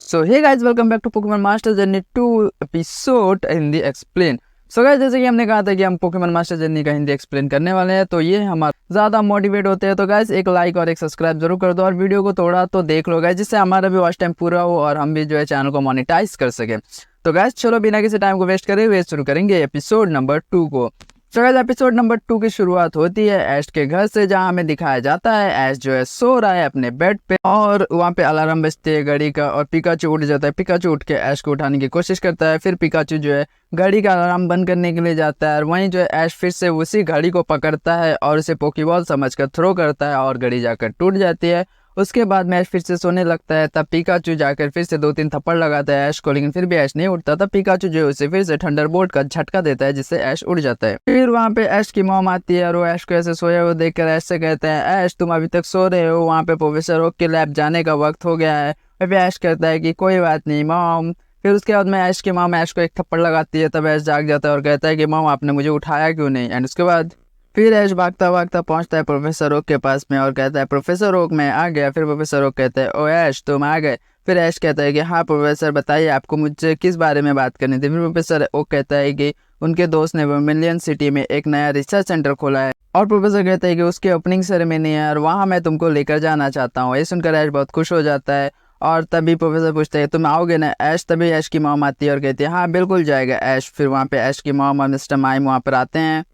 So hey guys, welcome back to Pokemon master journey 2 episode Hindi explain. So guys, जैसे कि हमने कहा था कि हम पोकेमॉन मास्टर जर्नी का हिंदी एक्सप्लेन करने वाले हैं, तो ये हमारा ज़्यादा मोटिवेट होते हैं। तो गाइस एक लाइक और एक सब्सक्राइब जरूर कर दो और वीडियो को थोड़ा तो देख लो गाइस, जिससे हमारा भी वॉच टाइम पूरा हो और हम भी जो है चैनल को मोनेटाइज कर सके। तो गाइस चलो बिना किसी टाइम को वेस्ट करे हुए शुरू करेंगे एपिसोड नंबर 2 को। तो गाइस एपिसोड नंबर 2 की शुरुआत होती है ऐश के घर से, जहां हमें दिखाया जाता है ऐश जो है सो रहा है अपने बेड पे और वहां पे अलार्म बजती है घड़ी का और पिकाचू उठ जाता है। पिकाचू उठ के ऐश को उठाने की कोशिश करता है, फिर पिकाचू जो है घड़ी का अलार्म बंद करने के लिए जाता है और वहीं जो है ऐश फिर से उसी घड़ी को पकड़ता है और उसे पोकेबॉल समझकर थ्रो करता है और घड़ी जाकर टूट जाती है। उसके बाद में ऐश फिर से सोने लगता है, तब पिकाचू जाकर फिर से 2-3 थप्पड़ लगाता है ऐश को, लेकिन फिर भी ऐश नहीं उठता। तब पिकाचू जो है उसे फिर से थंडरबोल्ट का झटका देता है, जिससे ऐश उड़ जाता है। फिर वहाँ पे ऐश की मॉम आती है और वो ऐश को ऐसे सोया हुआ देखकर ऐश से कहते हैं, ऐश तुम अभी तक सो रहे हो, वहाँ पे प्रोफेसर ओक के लैब जाने का वक्त हो गया है। फिर ऐश कहता है कि कोई बात नहीं मॉम। फिर उसके बाद में ऐश की मॉम ऐश को एक थप्पड़ लगाती है, तब ऐश जाग जाता है और कहता है कि मॉम आपने मुझे उठाया क्यों नहीं। एंड उसके बाद फिर ऐश भागता भागता पहुंचता है प्रोफेसर ओक के पास में और कहता है प्रोफेसर ओक मैं आ गया। फिर प्रोफेसर ओक कहता है ओ ऐश तुम आ गए। फिर ऐश कहता है कि हाँ प्रोफेसर बताइए आपको मुझसे किस बारे में बात करनी थी। फिर प्रोफेसर ओक कहता है कि उनके दोस्त ने वर्मिलियन सिटी में एक नया रिसर्च सेंटर खोला है और प्रोफेसर कहता है कि उसकी ओपनिंग सेरेमनी है और वहाँ मैं तुमको लेकर जाना चाहता हूँ। ये सुनकर ऐश बहुत खुश हो जाता है और तभी प्रोफेसर पूछता है तुम आओगे ना ऐश। तभी ऐश की मॉम आती है और कहती है हाँ बिल्कुल जाएगा ऐश। फिर वहाँ पे ऐश की मॉम और मिस्टर माइम वहाँ पर आते हैं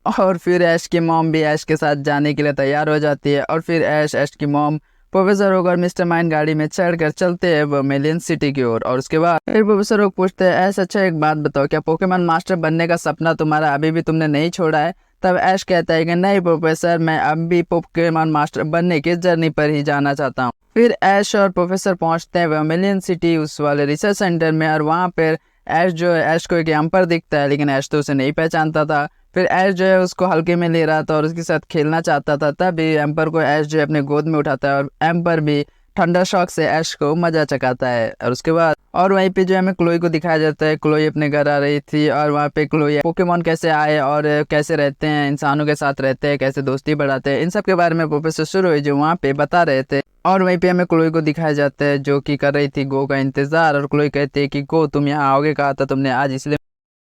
और फिर ऐश की मॉम भी ऐश के साथ जाने के लिए तैयार हो जाती है और फिर ऐश की मॉम प्रोफेसर ओक और मिस्टर माइन गाड़ी में चढ़कर चलते हैं वर्मिलियन सिटी की ओर। और उसके बाद फिर प्रोफेसर ओक पूछते हैं ऐश अच्छा एक बात बताओ, क्या पोकेमॉन मास्टर बनने का सपना तुम्हारा अभी भी तुमने नहीं छोड़ा है। तब ऐश कहता है कि नहीं प्रोफेसर, मैं अब भी पोकेमॉन मास्टर बनने की जर्नी पर ही जाना चाहता हूँ। फिर ऐश और प्रोफेसर पहुंचते हैं वर्मिलियन सिटी उस वाले रिसर्च सेंटर में और वहाँ पर ऐश जो है ऐश को एक एम्पर दिखता है, लेकिन ऐश तो उसे नहीं पहचानता था। फिर ऐश जो है उसको हल्के में ले रहा था और उसके साथ खेलना चाहता था, तभी एम्पर को ऐश जो है अपने गोद में उठाता है और एम्पर भी ठंडा शॉक से ऐश को मजा चकाता है। और उसके बाद और वहीं पे जो हमें क्लोई को दिखाया जाता है। क्लोई अपने घर आ रही थी और वहाँ पे क्लोई पोकेमॉन कैसे आए और कैसे रहते हैं, इंसानों के साथ रहते हैं, कैसे दोस्ती बढ़ाते हैं, इन सब के बारे में प्रोफेसर सुरोई जो वहाँ पे बता रहे थे। और वहीं पे हमें क्लोई को दिखाया जाता है जो कि कर रही थी गो का इंतजार और क्लोई कहती है कि गो तुम यहाँ आओगे, कहा था तुमने आज, इसलिए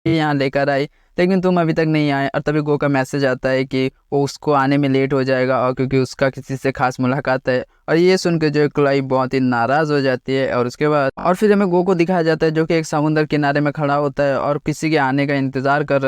यहाँ लेकर आई, लेकिन तुम अभी तक नहीं आए। और तभी गो का मैसेज आता है कि वो उसको आने में लेट हो जाएगा और क्योंकि उसका किसी से खास मुलाकात है। और ये सुनकर जो क्लोई बहुत ही नाराज हो जाती है। और उसके बाद और फिर हमें गो को दिखाया जाता है जो कि एक समुद्र किनारे में खड़ा होता है और किसी के आने का इंतजार कर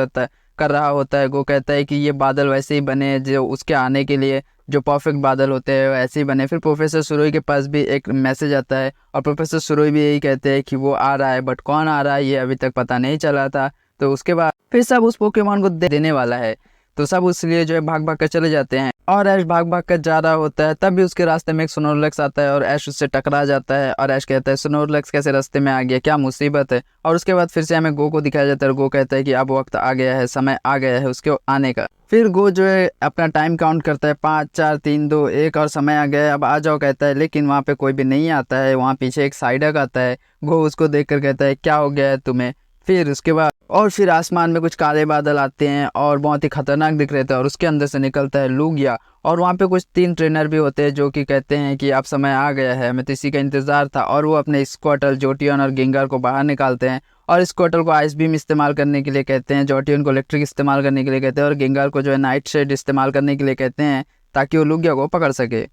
रहा होता है। गो कहता है कि ये बादल वैसे ही बने जो उसके आने के लिए जो परफेक्ट बादल होते हैं वैसे ही बने। फिर प्रोफेसर सुरोई के पास भी एक मैसेज आता है और प्रोफेसर सुरोई भी यही कहते हैं कि वो आ रहा है, बट कौन आ रहा है ये अभी तक पता नहीं चला था। तो उसके बाद फिर सब उस पोकेमॉन को देने वाला है, तो सब उसलिए जो है भाग भाग कर चले जाते हैं और ऐश भाग भाग कर जा रहा होता है। तब भी उसके रास्ते में एक स्नोरलैक्स आता है और ऐश उससे टकरा जाता है और ऐश कहता है स्नोरलैक्स कैसे रास्ते में आ गया, क्या मुसीबत है। और उसके बाद फिर से हमें गो को दिखाया जाता है और गो कहता है कि अब वक्त आ गया है, समय आ गया है उसके आने का। फिर गो जो है अपना टाइम काउंट करता है 5 4 3 2 1 और समय आ गया है, अब आ जाओ कहता है, लेकिन वहाँ पे कोई भी नहीं आता है। वहाँ पीछे एक साइडक आता है, गो उसको देख कर कहता है क्या हो गया है तुम्हें। फिर उसके बाद और फिर आसमान में कुछ काले बादल आते हैं और बहुत ही खतरनाक दिख रहे थे और उसके अंदर से निकलता है लूगिया। और वहाँ पे कुछ 3 ट्रेनर भी होते हैं जो कि कहते हैं कि अब समय आ गया है, हमें तो इसी का इंतजार था। और वो अपने स्क्वाटल जोटियन और गिंगर को बाहर निकालते हैं और स्क्वाटल को आइस बीम इस्तेमाल करने के लिए कहते हैं, जोटियन को इलेक्ट्रिक इस्तेमाल करने के लिए कहते हैं और गिंगर को जो है नाइट शेड इस्तेमाल करने के लिए कहते हैं ताकि वो लूगिया को पकड़ सके।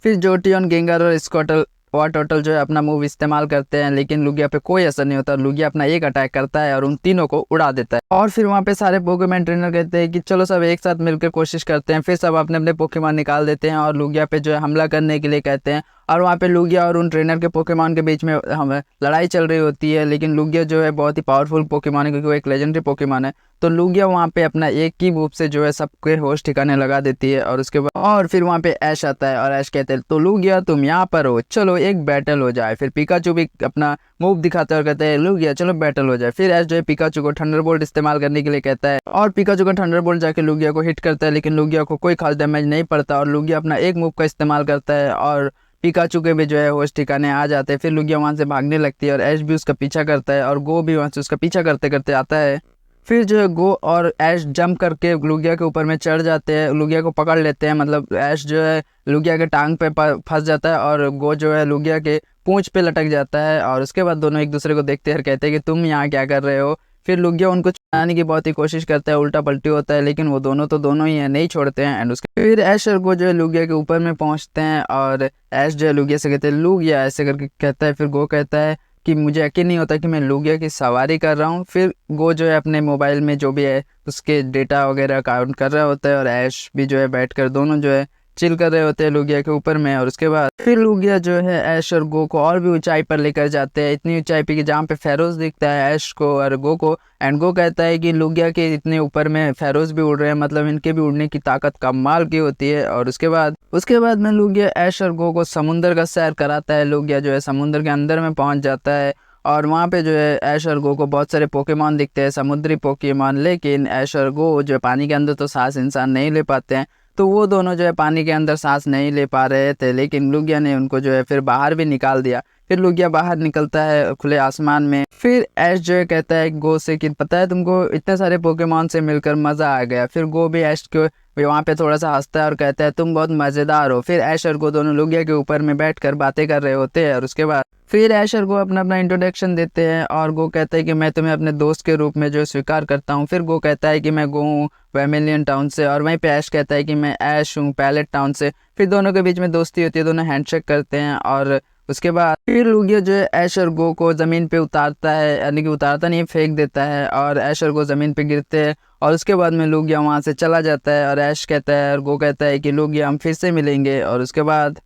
फिर जोटियन, गिंगर और स्क्वाटल टोटल जो है अपना मूव इस्तेमाल करते हैं, लेकिन लुगिया पे कोई असर नहीं होता। लुगिया अपना एक अटैक करता है और उन तीनों को उड़ा देता है। और फिर वहाँ पे सारे पोकेमॉन ट्रेनर कहते हैं कि चलो सब एक साथ मिलकर कोशिश करते हैं। फिर सब अपने अपने पोकेमॉन निकाल देते हैं और लुगिया पे जो है हमला करने के लिए कहते हैं। और वहाँ पे लुगिया और उन ट्रेनर के पोकेमॉन के बीच में हमें लड़ाई चल रही होती है, लेकिन लुगिया जो है बहुत ही पावरफुल पोकेमॉन है क्योंकि वो एक लेजेंडरी पोकेमॉन है। तो लुगिया वहाँ पे अपना एक ही मूव से जो है सबके होश ठिकाने लगा देती है। और उसके बाद और फिर वहाँ पे ऐश आता है और ऐश कहते हैं तो लुगिया तुम यहाँ पर हो, चलो एक बैटल हो जाए। फिर पिकाचू भी अपना मूव दिखाते हैं और कहते हैं लुगिया चलो बैटल हो जाए। फिर ऐश जो है पिकाचू को थंडरबोल्ट इस्तेमाल करने के लिए कहता है और पिकाचू का थंडरबोल्ट जाके लुगिया को हिट करता है, लेकिन लुगिया को कोई खास डैमेज नहीं पड़ता और लुगिया अपना एक मूव का इस्तेमाल करता है और पिकाचू के भी जो है होश ठिकाने आ जाते हैं। फिर लुगिया वहाँ से भागने लगती है और ऐश भी उसका पीछा करता है और गो भी वहाँ से उसका पीछा करते करते आता है। फिर जो है गो और ऐश जंप करके लुगिया के ऊपर में चढ़ जाते हैं, लुगिया को पकड़ लेते हैं। मतलब ऐश जो है लुगिया के टांग पे फंस जाता है और गो जो है लुगिया के पूंछ पे लटक जाता है। और उसके बाद दोनों एक दूसरे को देखते हैं और कहते हैं कि तुम यहाँ क्या कर रहे हो। फिर लुगिया उनको छुड़ाने की बहुत ही कोशिश करता है, उल्टा पलटी होता है, लेकिन वो दोनों तो दोनों ही है, नहीं छोड़ते हैं। एंड उसके फिर ऐश और गो जो है लुगिया के ऊपर में पहुंचते हैं और ऐश जो है लुगिया से कहते हैं लुगिया, ऐसे करके कहता है। फिर गो कहता है कि मुझे यकीन नहीं होता कि मैं लुगिया की सवारी कर रहा हूँ। फिर गो जो है अपने मोबाइल में जो भी है उसके डेटा वगैरह काउंट कर रहा होता है और ऐश भी जो है बैठकर दोनों जो है चिल कर रहे होते हैं लुगिया के ऊपर में। और उसके बाद फिर लुगिया जो है ऐश और गो को और भी ऊंचाई पर लेकर जाते हैं, इतनी ऊंचाई पे कि जहाँ पे फेरोज दिखता है ऐश को और गो को। एंड गो कहता है कि लुगिया के इतने ऊपर में फेरोज भी उड़ रहे हैं, मतलब इनके भी उड़ने की ताकत कमाल की होती है। और उसके बाद में लुगिया ऐश और गो को समुंदर का सैर कराता है। लुगिया जो है समुंदर के अंदर में पहुंच जाता है और वहाँ पे जो है ऐश और गो को बहुत सारे पोकेमॉन दिखते हैं, समुद्री पोकेमॉन। लेकिन ऐश और गो जो है पानी के अंदर तो सांस इंसान नहीं ले पाते हैं, तो वो दोनों जो है पानी के अंदर सांस नहीं ले पा रहे थे। लेकिन लुगिया ने उनको जो है फिर बाहर भी निकाल दिया। फिर लुगिया बाहर निकलता है खुले आसमान में। फिर ऐश जो है कहता है गो से कि पता है तुमको इतने सारे पोकेमॉन से मिलकर मज़ा आ गया। फिर गो भी ऐश को वहाँ पे थोड़ा सा हंसता है और कहता है तुम बहुत मज़ेदार हो। फिर ऐश और गो दोनों लुगिया के ऊपर में बैठकर बातें कर रहे होते हैं। और उसके बाद फिर ऐश और गो अपना अपना इंट्रोडक्शन देते हैं और गो कहता है कि मैं तुम्हें अपने दोस्त के रूप में जो स्वीकार करता हूँ। फिर गो कहता है कि मैं गो हूँ वर्मिलियन टाउन से, और वहीं पे ऐश कहता है कि मैं ऐश हूँ पैलेट टाउन से। फिर दोनों के बीच में दोस्ती होती है, दोनों हैंडशेक करते हैं। और उसके बाद फिर लुगिया जो है ऐश और गो को ज़मीन पे उतारता है, यानी कि उतारता नहीं फेंक देता है, और ऐश और गो ज़मीन पे गिरते हैं। और उसके बाद में लुगिया वहाँ से चला जाता है और ऐश कहता है और गो कहता है कि लुगिया हम फिर से मिलेंगे। और उसके बाद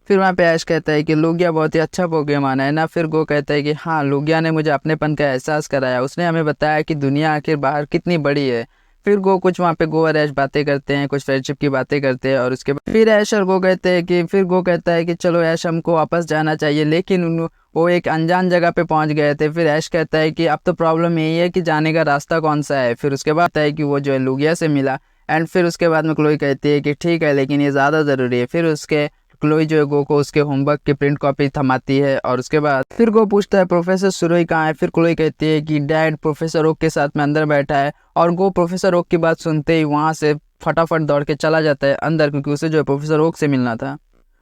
फिर वहाँ पे ऐश कहता है कि लुगिया बहुत ही अच्छा पोकेमॉन है ना। फिर गो कहता है कि हाँ, लुगिया ने मुझे अपनेपन का एहसास कराया, उसने हमें बताया कि दुनिया आखिर बाहर कितनी बड़ी है। फिर गो कुछ वहाँ पे गो और ऐश बातें करते हैं, कुछ फ्रेंडशिप की बातें करते हैं। और उसके बाद फिर ऐश और गो कहते हैं कि फिर गो कहता है कि चलो ऐश हमको वापस जाना चाहिए, लेकिन वो एक अनजान जगह पे पहुंच गए थे। फिर ऐश कहता है कि अब तो प्रॉब्लम यही है कि जाने का रास्ता कौन सा है। फिर उसके बाद है कि वो जो है लुगिया से मिला। एंड फिर उसके बाद में क्लोई कहती है कि ठीक है, लेकिन ये ज़्यादा ज़रूरी है। फिर उसके क्लोई जो है गो को उसके होमवर्क की प्रिंट कॉपी थमाती है। और उसके बाद फिर गो पूछता है प्रोफेसर सुरोई कहाँ है। फिर क्लोई कहती है कि डैड प्रोफेसर ओक के साथ में अंदर बैठा है। और गो प्रोफेसर ओक की बात सुनते ही वहाँ से फटाफट दौड़ के चला जाता है अंदर, क्योंकि उसे जो है प्रोफेसर ओक से मिलना था।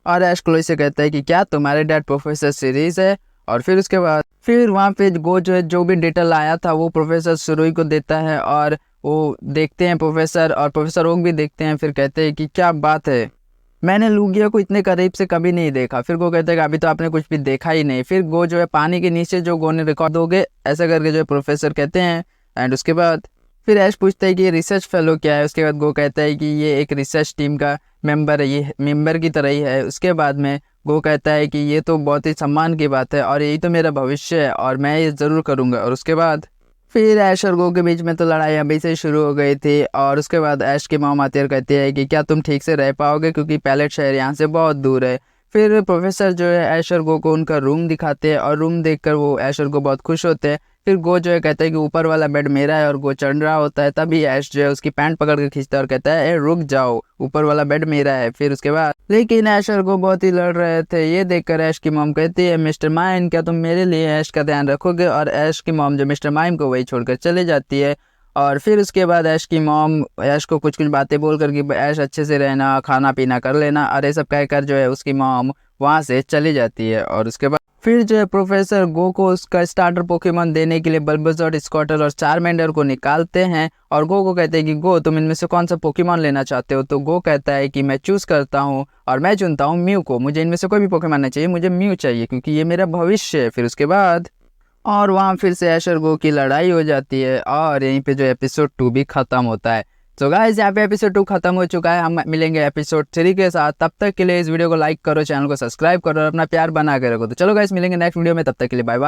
और ऐश क्लोई से कहता है कि क्या तुम्हारे डैड प्रोफेसर सीरीज है। और फिर उसके बाद फिर वहाँ पे गो जो है जो भी डेटा लाया था वो प्रोफेसर सुरोई को देता है, और वो देखते हैं प्रोफेसर, और प्रोफेसर ओक भी देखते हैं। फिर कहते हैं कि क्या बात है, मैंने लुगिया को इतने करीब से कभी नहीं देखा। फिर गो कहते हैं कि अभी तो आपने कुछ भी देखा ही नहीं। फिर गो जो है पानी के नीचे जो गो ने रिकॉर्ड दोगे, ऐसा करके जो है प्रोफेसर कहते हैं। एंड उसके बाद फिर ऐश पूछता है कि ये रिसर्च फेलो क्या है। उसके बाद गो कहता है कि ये एक रिसर्च टीम का मेंबर है, ये मेंबर की तरह ही है। उसके बाद में गो कहता है कि ये तो बहुत ही सम्मान की बात है और यही तो मेरा भविष्य है और मैं ये ज़रूर करूँगा। और उसके बाद फिर ऐश और गो के बीच में तो लड़ाई अभी से शुरू हो गई थी। और उसके बाद ऐश की मॉम आती है और कहती है कि क्या तुम ठीक से रह पाओगे, क्योंकि पैलेट शहर यहाँ से बहुत दूर है। फिर प्रोफेसर जो है ऐश और गो को उनका रूम दिखाते हैं और रूम देखकर वो ऐश और गो बहुत खुश होते हैं। फिर गो जो है कहता है कि ऊपर वाला बेड मेरा है, और गो चढ़ रहा होता है। तभी ऐश जो है उसकी पैंट पकड़ के खींचता है और कहता है ए रुक जाओ, ऊपर वाला बेड मेरा है। फिर उसके बाद लेकिन ऐश और गो बहुत ही लड़ रहे थे। ये देखकर ऐश की मॉम कहती है मिस्टर माइम, क्या तुम मेरे लिए ऐश का ध्यान रखोगे। और ऐश की मॉम जो मिस्टर माइम को वही छोड़कर चले जाती है। और फिर उसके बाद ऐश की मॉम ऐश को कुछ कुछ बातें बोल कर कि ऐश अच्छे से रहना, खाना पीना कर लेना, और ये सब कहकर जो है उसकी मॉम वहाँ से चली जाती है। और उसके बाद फिर जो है प्रोफेसर गो को उसका स्टार्टर पोकेमॉन देने के लिए बल्बेजोर, स्कॉटर और चारमेंडर को निकालते हैं। और गो को कहते हैं कि गो तुम इनमें से कौन सा पोकेमॉन लेना चाहते हो। तो गो कहता है कि मैं चूज़ करता हूँ और मैं चुनता हूँ म्यू को, मुझे इनमें से कोई भी पोकेमॉन नहीं चाहिए, मुझे म्यू चाहिए क्योंकि ये मेरा भविष्य है। फिर उसके बाद और वहाँ फिर से ऐश और गो की लड़ाई हो जाती है और यहीं पे जो एपिसोड 2 भी ख़त्म होता है। तो गाइस यहाँ पे एपिसोड 2 खत्म हो चुका है, हम मिलेंगे एपिसोड 3 के साथ। तब तक के लिए इस वीडियो को लाइक करो, चैनल को सब्सक्राइब करो और अपना प्यार बना के रखो। तो चलो गाइस मिलेंगे नेक्स्ट वीडियो में, तब तक के लिए बाय बाय।